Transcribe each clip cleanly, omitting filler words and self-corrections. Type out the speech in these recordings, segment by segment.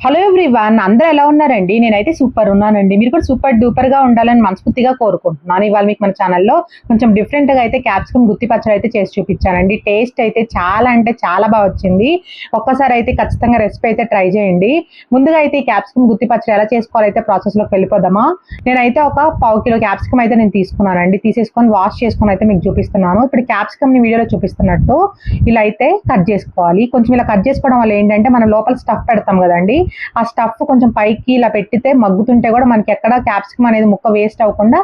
Hello everyone, అందరూ ఎలా ఉన్నారండి? నేనైతే సూపర్ ఉన్నానండి. మీరు కూడా సూపర్ డూపర్ గా ఉండాలని మనస్ఫూర్తిగా కోరుకుంటున్నాను. ఇవాళ మీకు మన ఛానల్లో కొంచెం డిఫరెంట్ గా అయితే క్యాప్సికమ్ గుత్తి పచ్చడి అయితే చేసి చూపించానండి. టేస్ట్ అయితే చాలా అంటే చాలా బాగా వచ్చింది. ఒక్కసారి అయితే ఖచ్చితంగా రెసిపీ అయితే ట్రై చేయండి. ముందుగా అయితే ఈ క్యాప్సికమ్ గుత్తి పచ్చడి ఎలా చేసుకోవాలో అయితే ప్రాసెస్ లోకి వెళ్ళిపోదామా. నేనైతే ఒక 1/2 కిలో క్యాప్సికమ్ అయితే నేను తీసుకున్నానండి. తీసేసుకొని వాష్ చేసుకొని అయితే మీకు చూపిస్తున్నాను. ఇప్పుడు క్యాప్సికమ్ ని వీడియోలో చూపిస్తున్నట్టు ఇలా అయితే కట్ చేసుకోవాలి. కొంచెం ఇలా కట్ చేసుకోవడం వల్ల ఏంటంటే మనం లోపల స్టఫ్ పెడతాం కదండి, ఆ స్టఫ్ కొంచెం పైకి ఇలా పెట్టితే మగ్గుతుంటే కూడా మనకి ఎక్కడ క్యాప్సికమ్ అనేది ముక్క వేస్ట్ అవ్వకుండా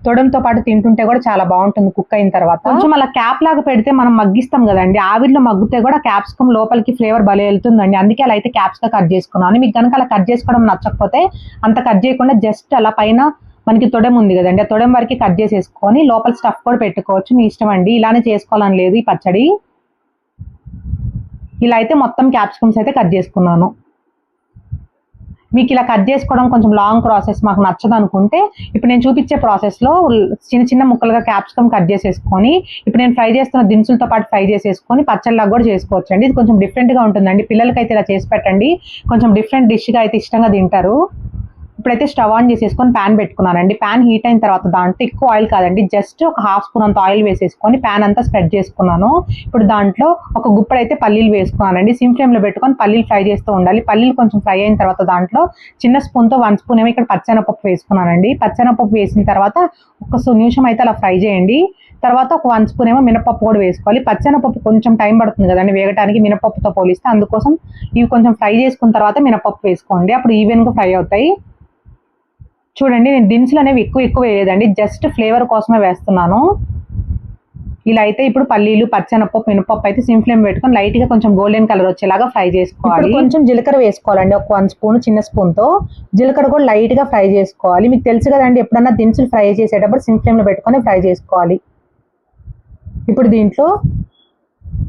తొడంతో పాటు తింటుంటే కూడా చాలా బాగుంటుంది కుక్ అయిన తర్వాత. కొంచెం అలా క్యాప్ లాగా పెడితే మనం మగ్గిస్తాం కదండి, ఆవిరిలో మగ్గితే కూడా క్యాప్సికమ్ లోపలికి ఫ్లేవర్ భలే వెళ్తుందండి. అందుకే అలా అయితే క్యాప్స్ గా కట్ చేసుకున్నాను. మీకు కనుక అలా కట్ చేసుకోవడం నచ్చకపోతే అంత కట్ చేయకుండా జస్ట్ అలా పైన మనకి తొడెం ఉంది కదండి, ఆ తొడెం వరకు కట్ చేసేసుకొని లోపల స్టఫ్ కూడా పెట్టుకోవచ్చు, మీ ఇష్టం అండి. ఇలానే చేసుకోవాలని లేదు ఈ పచ్చడి. ఇలా అయితే మొత్తం క్యాప్సికమ్స్ అయితే కట్ చేసుకున్నాను. మీకు ఇలా కట్ చేసుకోవడం కొంచెం లాంగ్ ప్రాసెస్, మాకు నచ్చదు అనుకుంటే ఇప్పుడు నేను చూపించే ప్రాసెస్లో చిన్న చిన్న ముక్కలుగా క్యాప్సికమ్ కట్ చేసేసుకొని ఇప్పుడు నేను ఫ్రై చేస్తున్న దినుసులతో పాటు ఫ్రై చేసేసుకొని పచ్చళ్ళలాగా కూడా చేసుకోవచ్చు అండి. ఇది కొంచెం డిఫరెంట్గా ఉంటుందండి. పిల్లలకైతే ఇలా చేసి పెట్టండి, కొంచెం డిఫరెంట్ డిష్గా అయితే ఇష్టంగా తింటారు. ఇప్పుడైతే స్టవ్ ఆన్ చేసేసుకొని ప్యాన్ పెట్టుకున్నానండి. ప్యాన్ హీట్ అయిన తర్వాత దాంట్లో ఎక్కువ ఆయిల్ కాదండి, జస్ట్ ఒక 1/2 స్పూన్ అంత ఆయిల్ వేసేసుకొని ప్యాన్ అంతా స్ప్రెడ్ చేసుకున్నాను. ఇప్పుడు దాంట్లో ఒక గుప్పడైతే పల్లీలు వేసుకున్నానండి. సిమ్ ఫ్లేమ్లో పెట్టుకొని పల్లీలు ఫ్రై చేస్తూ ఉండాలి. పల్లీలు కొంచెం ఫ్రై అయిన తర్వాత దాంట్లో చిన్న స్పూన్తో 1 స్పూన్ ఏమో ఇక్కడ పచ్చెనపప్పు వేసుకున్నానండి. పచ్చెనపప్పు వేసిన తర్వాత ఒక నిమిషం అయితే అలా ఫ్రై చేయండి. తర్వాత ఒక 1 స్పూన్ ఏమో మినపప్పు కూడా వేసుకోవాలి. పచ్చెనపప్పు కొంచెం టైం పడుతుంది కదండి వేగటానికి మినపప్పుతో పోలిస్తే, అందుకోసం ఇవి కొంచెం ఫ్రై చేసుకున్న తర్వాత మినపప్పు వేసుకోండి, అప్పుడు ఈవెన్గా ఫ్రై అవుతాయి. చూడండి, నేను దినుసులు అనేవి ఎక్కువ వేయలేదండి, జస్ట్ ఫ్లేవర్ కోసమే వేస్తున్నాను. ఇలా అయితే ఇప్పుడు పల్లీలు, పచ్చెనపప్పు, మినపప్పు అయితే సిమ్ ఫ్లేమ్ పెట్టుకొని లైట్ గా కొంచెం గోల్డెన్ కలర్ వచ్చేలాగా ఫ్రై చేసుకోవాలి. కొంచెం జీలకర్ర వేసుకోవాలండి, ఒక 1 స్పూన్ చిన్న స్పూన్ తో జీలకర్ర కూడా లైట్ గా ఫ్రై చేసుకోవాలి. మీకు తెలుసు కదండి, ఎప్పుడన్నా దినుసులు ఫ్రై చేసేటప్పుడు సిమ్ ఫ్లేమ్ లో పెట్టుకొని ఫ్రై చేసుకోవాలి. ఇప్పుడు దీంట్లో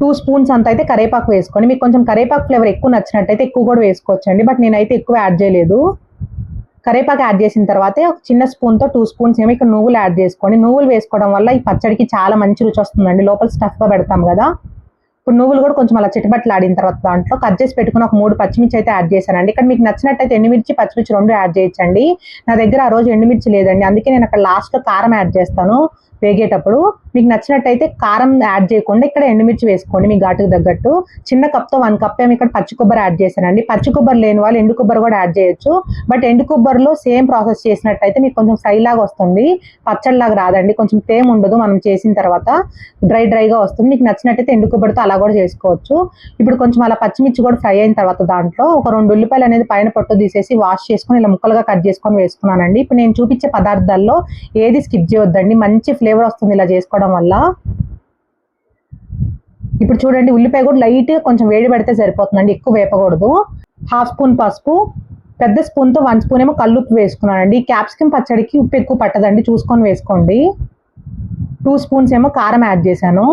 2 స్పూన్స్ అంత అయితే కరేపాకు వేసుకోండి. మీకు కొంచెం కరేపాకు ఫ్లేవర్ ఎక్కువ నచ్చినట్టయితే ఎక్కువ కూడా వేసుకోవచ్చండి, బట్ నేనైతే ఎక్కువ యాడ్ చేయలేదు. కరేపాకు యాడ్ చేసిన తర్వాత ఒక చిన్న స్పూన్తో 2 స్పూన్స్ ఏమో ఇక్కడ నువ్వులు యాడ్ చేసుకోండి. నువ్వులు వేసుకోవడం వల్ల ఈ పచ్చడికి చాలా మంచి రుచి వస్తుందండి, లోపల స్టఫ్గా పెడతాం కదా. ఇప్పుడు నువ్వులు కూడా కొంచెం అలా చిటపట్లు ఆడిన తర్వాత దాంట్లో కట్ చేసి పెట్టుకుని ఒక 3 పచ్చిమిర్చి అయితే యాడ్ చేశానండి. ఇక్కడ మీకు నచ్చినట్టయితే ఎండుమిర్చి, పచ్చిమిర్చి 2 యాడ్ చేయొచ్చండి. నా దగ్గర ఆ రోజు ఎండుమిర్చి లేదండి, అందుకే నేను అక్కడ లాస్ట్లో కారం యాడ్ చేస్తాను వేగేటప్పుడు. మీకు నచ్చినట్టయితే కారం యాడ్ చేయకుండా ఇక్కడ ఎండుమిర్చి వేసుకోండి మీ ఘాటుకు తగ్గట్టు. చిన్న కప్తో 1 కప్ ఏమి ఇక్కడ పచ్చి కొబ్బరి యాడ్ చేశానండి. పచ్చి కొబ్బరి లేని వాళ్ళు ఎండు కొబ్బరి కూడా యాడ్ చేయొచ్చు, బట్ ఎండు కొబ్బరిలో సేమ్ ప్రాసెస్ చేసినట్టయితే మీకు కొంచెం ఫ్రై లాగా వస్తుంది, పచ్చడిలాగా రాదండి. కొంచెం తేమ ఉండదు, మనం చేసిన తర్వాత డ్రైగా వస్తుంది. మీకు నచ్చినట్టయితే ఎండు కొబ్బరితో అలా కూడా చేసుకోవచ్చు. ఇప్పుడు కొంచెం అలా పచ్చిమిర్చి కూడా ఫ్రై అయిన తర్వాత దాంట్లో ఒక 2 ఉల్లిపాయలు అనేది పైన పొట్టు తీసేసి వాష్ చేసుకొని ఇలా ముక్కలుగా కట్ చేసుకొని వేసుకున్నానండి. ఇప్పుడు నేను చూపించే పదార్థాల్లో ఏది స్కిప్ చేయొద్దండి, మంచి ఫ్లేవర్ వస్తుంది ఇలా చేసుకోవడం వల్ల. ఇప్పుడు చూడండి, ఉల్లిపాయ కూడా లైట్ గా కొంచెం వేడి పెడితే సరిపోతుందండి, ఎక్కువ వేపకూడదు. 1/2 స్పూన్ పసుపు, పెద్ద స్పూన్తో 1 స్పూన్ ఏమో కల్లుప్పు వేసుకున్నానండి. క్యాప్సికమ్ పచ్చడికి ఉప్పు ఎక్కువ పట్టదండి, చూసుకొని వేసుకోండి. 2 స్పూన్స్ ఏమో కారం యాడ్ చేశాను.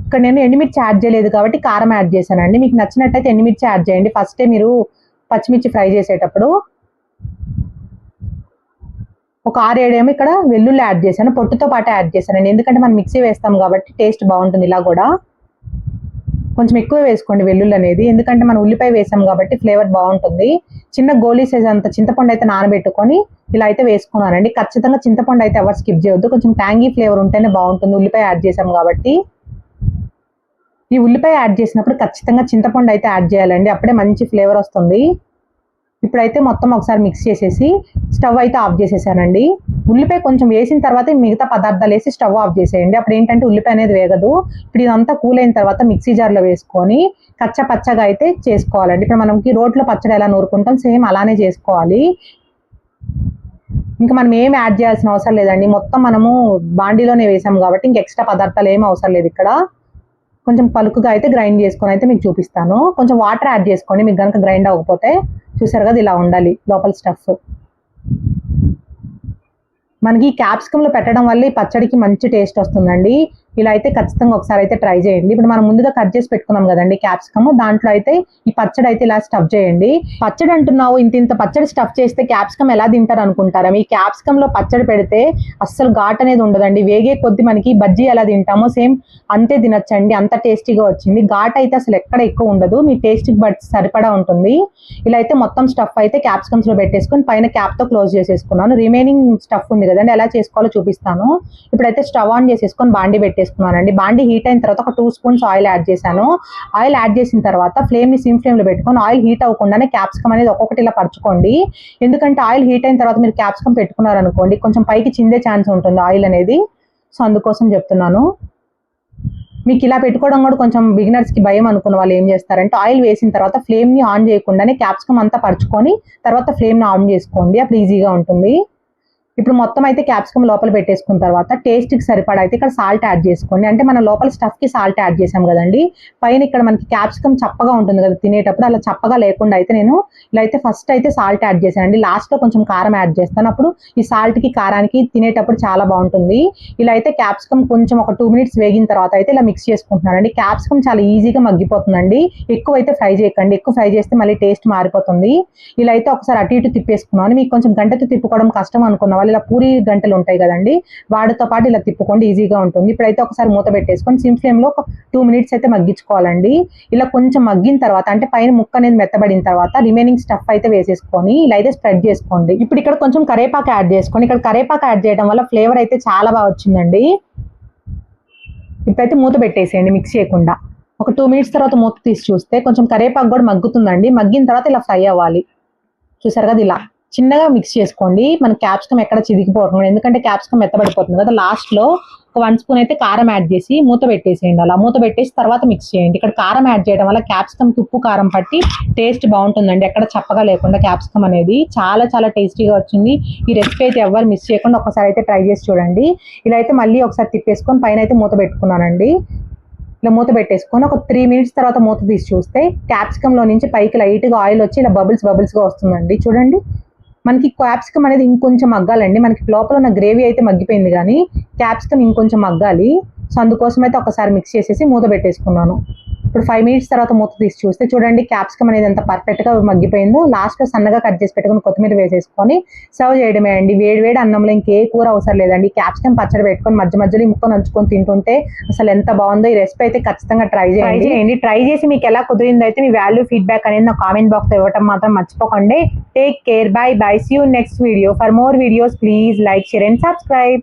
ఇక్కడ నేను ఎండుమిర్చి యాడ్ చేయలేదు కాబట్టి కారం యాడ్ చేశానండి. మీకు నచ్చినట్టయితే ఎండుమిర్చి యాడ్ చేయండి ఫస్టే మీరు పచ్చిమిర్చి ఫ్రై చేసేటప్పుడు. ఒక 6-7 ఏమో ఇక్కడ వెల్లుల్లి యాడ్ చేశాను, పొట్టుతో పాటు యాడ్ చేశానండి, ఎందుకంటే మనం మిక్సీ వేస్తాం కాబట్టి టేస్ట్ బాగుంటుంది. ఇలా కూడా కొంచెం ఎక్కువ వేసుకోండి వెల్లుల్లి అనేది, ఎందుకంటే మనం ఉల్లిపాయ వేసాం కాబట్టి ఫ్లేవర్ బాగుంటుంది. చిన్న గోలీ సైజ్ అంత చింతపండు అయితే నానబెట్టుకొని ఇలా అయితే వేసుకున్నానండి. ఖచ్చితంగా చింతపండు అయితే ఎవరు స్కిప్ చేయొద్దు, కొంచెం ట్యాంగీ ఫ్లేవర్ ఉంటేనే బాగుంటుంది ఉల్లిపాయ యాడ్ చేసాం కాబట్టి. ఈ ఉల్లిపాయ యాడ్ చేసినప్పుడు ఖచ్చితంగా చింతపండు అయితే యాడ్ చేయాలండి, అప్పుడే మంచి ఫ్లేవర్ వస్తుంది. ఇప్పుడైతే మొత్తం ఒకసారి మిక్స్ చేసేసి స్టవ్ అయితే ఆఫ్ చేసేసానండి. ఉల్లిపాయ కొంచెం వేసిన తర్వాత మిగతా పదార్థాలు వేసి స్టవ్ ఆఫ్ చేసేయండి, అప్పుడు ఏంటంటే ఉల్లిపాయ అనేది వేగదు. ఇప్పుడు ఇదంతా కూల్ అయిన తర్వాత మిక్సీ జార్లో వేసుకొని పచ్చగా అయితే చేసుకోవాలండి. ఇప్పుడు మనకి రోట్లో పచ్చడి ఎలా నూరుకుంటాం సేమ్ అలానే చేసుకోవాలి. ఇంకా మనం ఏం యాడ్ చేయాల్సిన అవసరం లేదండి, మొత్తం మనము బాండీలోనే వేసాం కాబట్టి ఇంక ఎక్స్ట్రా పదార్థాలు ఏం అవసరం లేదు. ఇక్కడ కొంచెం పలుకుగా అయితే గ్రైండ్ చేసుకొని అయితే మీకు చూపిస్తాను. కొంచెం వాటర్ యాడ్ చేసుకోండి మీకు కనుక గ్రైండ్ అవ్వకపోతే. చూసారు కదా, ఇలా ఉండాలి లోపల స్టఫ్. మనకి క్యాప్సికమ్ లో పెట్టడం వల్ల ఈ పచ్చడికి మంచి టేస్ట్ వస్తుందండి. ఇలా అయితే ఖచ్చితంగా ఒకసారి అయితే ట్రై చేయండి. ఇప్పుడు మనం ముందుగా కట్ చేసి పెట్టుకున్నాం కదండి క్యాప్సికమ్, దాంట్లో అయితే ఈ పచ్చడి అయితే ఇలా స్టఫ్ చేయండి. పచ్చడి అంటున్నావు, ఇంత పచ్చడి స్టఫ్ చేస్తే క్యాప్సికమ్ ఎలా తింటారు అనుకుంటారా? మీ క్యాప్సికమ్ లో పచ్చడి పెడితే అస్సలు ఘాట్ అనేది ఉండదండి. వేగే కొద్ది మనకి బజ్జీ ఎలా తింటామో సేమ్ అంతే తినొచ్చండి. అంత టేస్టీగా వచ్చింది. ఘాట్ అయితే అసలు ఎక్కడ ఎక్కువ ఉండదు, మీ టేస్ట్ బట్ సరిపడా ఉంటుంది. ఇలా అయితే మొత్తం స్టఫ్ అయితే క్యాప్సికమ్స్ లో పెట్టేసుకొని పైన క్యాప్ తో క్లోజ్ చేసేసుకున్నాను. రిమైనింగ్ స్టఫ్ ఉంది కదండి, ఎలా చేసుకోవాలో చూపిస్తాను. ఇప్పుడైతే స్టవ్ ఆన్ చేసేసుకొని బాండి పెట్టేసుకున్నానండి. బాండి హీట్ అయిన తర్వాత ఒక 2 స్పూన్స్ ఆయిల్ యాడ్ చేశాను. ఆయిల్ యాడ్ చేసిన తర్వాత ఫ్లేమ్ ని సిమ్ ఫ్లేమ్ లో పెట్టుకొని ఆయిల్ హీట్ అవ్వకుండానే క్యాప్సికమ్ అనేది ఒక్కొక్కటి ఇలా పరచుకోండి. ఎందుకంటే ఆయిల్ హీట్ అయిన తర్వాత మీరు క్యాప్సికమ్ పెట్టుకున్నారనుకోండి కొంచెం పైకి చిందే ఛాన్స్ ఉంటుంది ఆయిల్ అనేది. సో అందుకోసం చెప్తున్నాను. మీకు ఇలా పెట్టుకోవడం కూడా కొంచెం బిగినర్స్ కి భయం అనుకున్న వాళ్ళు ఏం చేస్తారంటే ఆయిల్ వేసిన తర్వాత ఫ్లేమ్ ని ఆన్ చేయకుండానే క్యాప్సికమ్ అంతా పరుచుకొని తర్వాత ఫ్లేమ్ ని ఆన్ చేసుకోండి, అప్పుడు ఈజీగా ఉంటుంది. ఇప్పుడు మొత్తం అయితే క్యాప్సికమ్ లోపల పెట్టేసుకున్న తర్వాత టేస్ట్కి సరిపడా అయితే ఇక్కడ సాల్ట్ యాడ్ చేసుకోండి. అంటే మనం లోపల స్టఫ్కి సాల్ట్ యాడ్ చేసాం కదండి, పైన ఇక్కడ మనకి క్యాప్సికమ్ చప్పగా ఉంటుంది కదా తినేటప్పుడు, అలా చప్పగా లేకుండా అయితే నేను ఇలా అయితే ఫస్ట్ అయితే సాల్ట్ యాడ్ చేశానండి. లాస్ట్లో కొంచెం కారం యాడ్ చేస్తాను. అప్పుడు ఈ సాల్ట్కి కారానికి తినేటప్పుడు చాలా బాగుంటుంది. ఇలా అయితే క్యాప్సికమ్ కొంచెం ఒక 2 మినిట్స్ వేగిన తర్వాత అయితే ఇలా మిక్స్ చేసుకుంటున్నానండి. క్యాప్సికమ్ చాలా ఈజీగా మగ్గిపోతుందండి. ఎక్కువ అయితే ఫ్రై చేయకండి, ఎక్కువ ఫ్రై చేస్తే మళ్ళీ టేస్ట్ మారిపోతుంది. ఇలా అయితే ఒకసారి అటు ఇటు తిప్పేసుకున్నాను. మీకు కొంచెం గంటతో తిప్పుకోవడం కష్టం అనుకున్న వాళ్ళు ఇలా పూరి గంటలు ఉంటాయి కదండి, వాటితో పాటు ఇలా తిప్పుకోండి, ఈజీగా ఉంటుంది. ఇప్పుడైతే ఒకసారి మూత పెట్టేసుకొని సిమ్ ఫ్లేమ్ లో ఒక 2 మినిట్స్ అయితే మగ్గించుకోవాలండి. ఇలా కొంచెం మగ్గిన తర్వాత అంటే పైన ముక్క అనేది మెత్తబడిన తర్వాత రిమైనింగ్ స్టఫ్ అయితే వేసేసుకొని ఇలా అయితే స్ప్రెడ్ చేసుకోండి. ఇప్పుడు ఇక్కడ కొంచెం కరేపాకు యాడ్ చేసుకోండి. ఇక్కడ కరేపాకు యాడ్ చేయడం వల్ల ఫ్లేవర్ అయితే చాలా బాగా వచ్చిందండి. ఇప్పుడైతే మూత పెట్టేసేయండి మిక్స్ చేయకుండా. ఒక 2 మినిట్స్ తర్వాత మూత తీసి చూస్తే కొంచెం కరేపాకు కూడా మగ్గుతుందండి. మగ్గిన తర్వాత ఇలా ఫ్రై అవ్వాలి. చూసారు కదా, ఇలా చిన్నగా మిక్స్ చేసుకోండి. మన క్యాప్సికమ్ ఎక్కడ చిదిగిపోతుంది, ఎందుకంటే క్యాప్సికమ్ మెత్తబడిపోతుంది కదా. లాస్ట్ లో ఒక 1 స్పూన్ అయితే కారం యాడ్ చేసి మూత పెట్టేసేయండి. అలా మూత పెట్టేసి తర్వాత మిక్స్ చేయండి. ఇక్కడ కారం యాడ్ చేయడం వల్ల క్యాప్సికమ్ ఉప్పు కారం పట్టి టేస్ట్ బాగుంటుందండి, ఎక్కడ చప్పగా లేకుండా. క్యాప్సికమ్ అనేది చాలా చాలా టేస్టీగా వచ్చింది. ఈ రెసిపీ అయితే ఎవరు మిస్ చేయకుండా ఒకసారి అయితే ట్రై చేసి చూడండి. ఇలా అయితే మళ్ళీ ఒకసారి తిప్పేసుకొని పైన అయితే మూత పెట్టుకున్నానండి. ఇలా మూత పెట్టేసుకొని ఒక 3 మినిట్స్ తర్వాత మూత తీసి చూస్తే క్యాప్సికమ్ లో నుంచి పైకి లైట్ గా ఆయిల్ వచ్చి ఇలా బబుల్స్ గా వస్తుందండి. చూడండి, మనకి క్యాప్సికమ్ అనేది ఇంకొంచెం మగ్గాలండి. మనకి లోపల ఉన్న గ్రేవీ అయితే మగ్గిపోయింది, కానీ క్యాప్సికమ్ ఇంకొంచెం మగ్గాలి. సో అందుకోసం అయితే ఒకసారి మిక్స్ చేసేసి మూత పెట్టేసుకున్నాను. ఇప్పుడు 5 మినిట్స్ తర్వాత మూత తీసి చూస్తే చూడండి క్యాప్సికమ్ అనేది ఎంత పర్ఫెక్ట్ గా మగ్గిపోయిందో. లాస్ట్ లో సన్నగా కట్ చేసి పెట్టుకుని కొత్తిమీర వేసేసుకొని సర్వ్ చేయడమే అండి. వేడి అన్నంలో ఇంకే కూర అవసరం లేదండి. క్యాప్సికమ్ పచ్చడి పెట్టుకొని మధ్యలో ముక్క నంచుకొని తింటుంటే అసలు ఎంత బాగుందో. ఈ రెసిపీ అయితే ఖచ్చితంగా ట్రై చేయండి. ట్రై చేసి మీకు ఎలా కుదిరిందో అయితే మీ వాల్యూ ఫీడ్బ్యాక్ అనేది నా కామెంట్ బాక్స్ లో ఇవ్వడం మాత్రం మర్చిపోకండి. Take care, bye bye, see you next video. For more videos please like, share and subscribe.